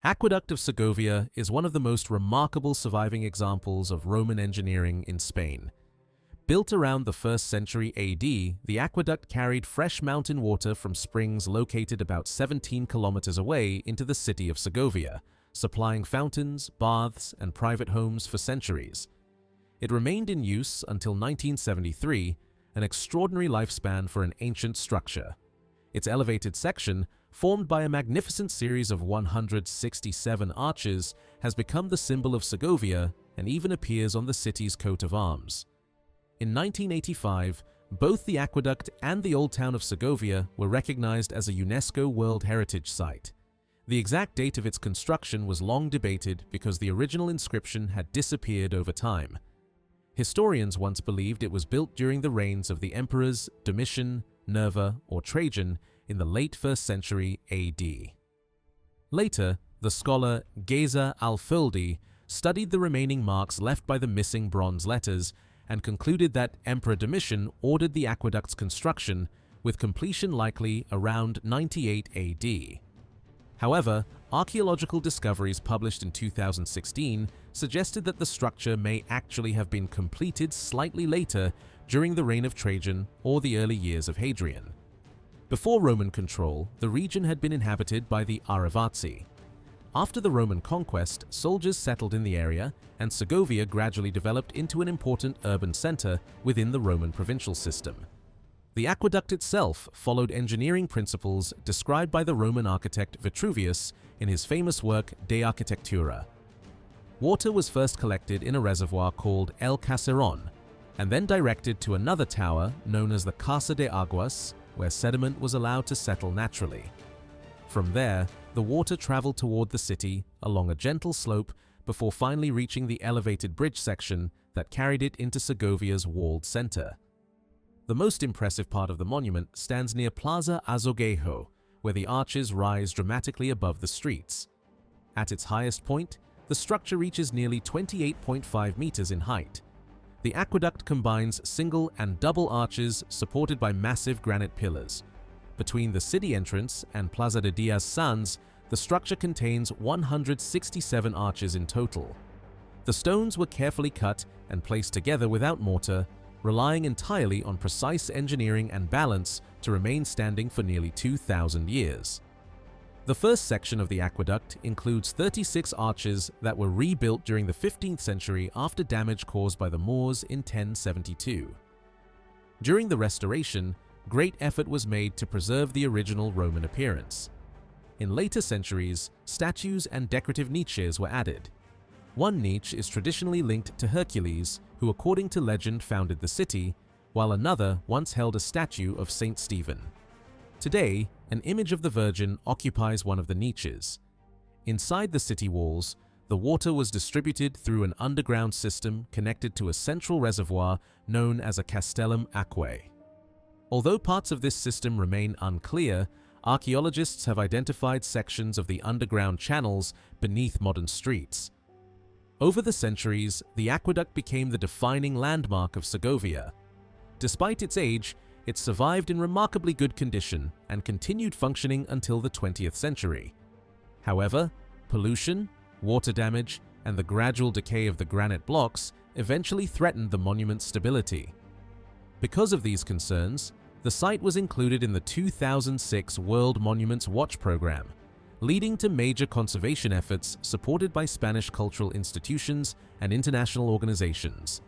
Aqueduct of Segovia is one of the most remarkable surviving examples of Roman engineering in Spain. Built around the 1st century AD, the aqueduct carried fresh mountain water from springs located about 17 kilometers away into the city of Segovia, supplying fountains, baths, and private homes for centuries. It remained in use until 1973, an extraordinary lifespan for an ancient structure. Its elevated section, formed by a magnificent series of 167 arches, has become the symbol of Segovia and even appears on the city's coat of arms. In 1985, both the aqueduct and the Old Town of Segovia were recognized as a UNESCO World Heritage Site. The exact date of its construction was long debated because the original inscription had disappeared over time. Historians once believed it was built during the reigns of the emperors Domitian, Nerva, or Trajan in the late 1st century AD. Later, the scholar Geza Alfoldi studied the remaining marks left by the missing bronze letters and concluded that Emperor Domitian ordered the aqueduct's construction, with completion likely around 98 AD. However, archaeological discoveries published in 2016 suggested that the structure may actually have been completed slightly later during the reign of Trajan or the early years of Hadrian. Before Roman control, the region had been inhabited by the Arevazzi. After the Roman conquest, soldiers settled in the area, and Segovia gradually developed into an important urban center within the Roman provincial system. The aqueduct itself followed engineering principles described by the Roman architect Vitruvius in his famous work De Architectura. Water was first collected in a reservoir called El Caseron, and then directed to another tower known as the Casa de Aguas, where sediment was allowed to settle naturally. From there, the water traveled toward the city along a gentle slope before finally reaching the elevated bridge section that carried it into Segovia's walled center. The most impressive part of the monument stands near Plaza Azoguejo, where the arches rise dramatically above the streets. At its highest point, the structure reaches nearly 28.5 meters in height. The aqueduct combines single and double arches supported by massive granite pillars. Between the city entrance and Plaza de Diaz Sanz, the structure contains 167 arches in total. The stones were carefully cut and placed together without mortar, relying entirely on precise engineering and balance to remain standing for nearly 2,000 years. The first section of the aqueduct includes 36 arches that were rebuilt during the 15th century after damage caused by the Moors in 1072. During the restoration, great effort was made to preserve the original Roman appearance. In later centuries, statues and decorative niches were added. One niche is traditionally linked to Hercules, who according to legend founded the city, while another once held a statue of Saint Stephen. Today, an image of the Virgin occupies one of the niches. Inside the city walls, the water was distributed through an underground system connected to a central reservoir known as a castellum aquae. Although parts of this system remain unclear, archaeologists have identified sections of the underground channels beneath modern streets. Over the centuries, the aqueduct became the defining landmark of Segovia. Despite its age, it survived in remarkably good condition and continued functioning until the 20th century. However, pollution, water damage, and the gradual decay of the granite blocks eventually threatened the monument's stability. Because of these concerns, the site was included in the 2006 World Monuments Watch program, leading to major conservation efforts supported by Spanish cultural institutions and international organizations.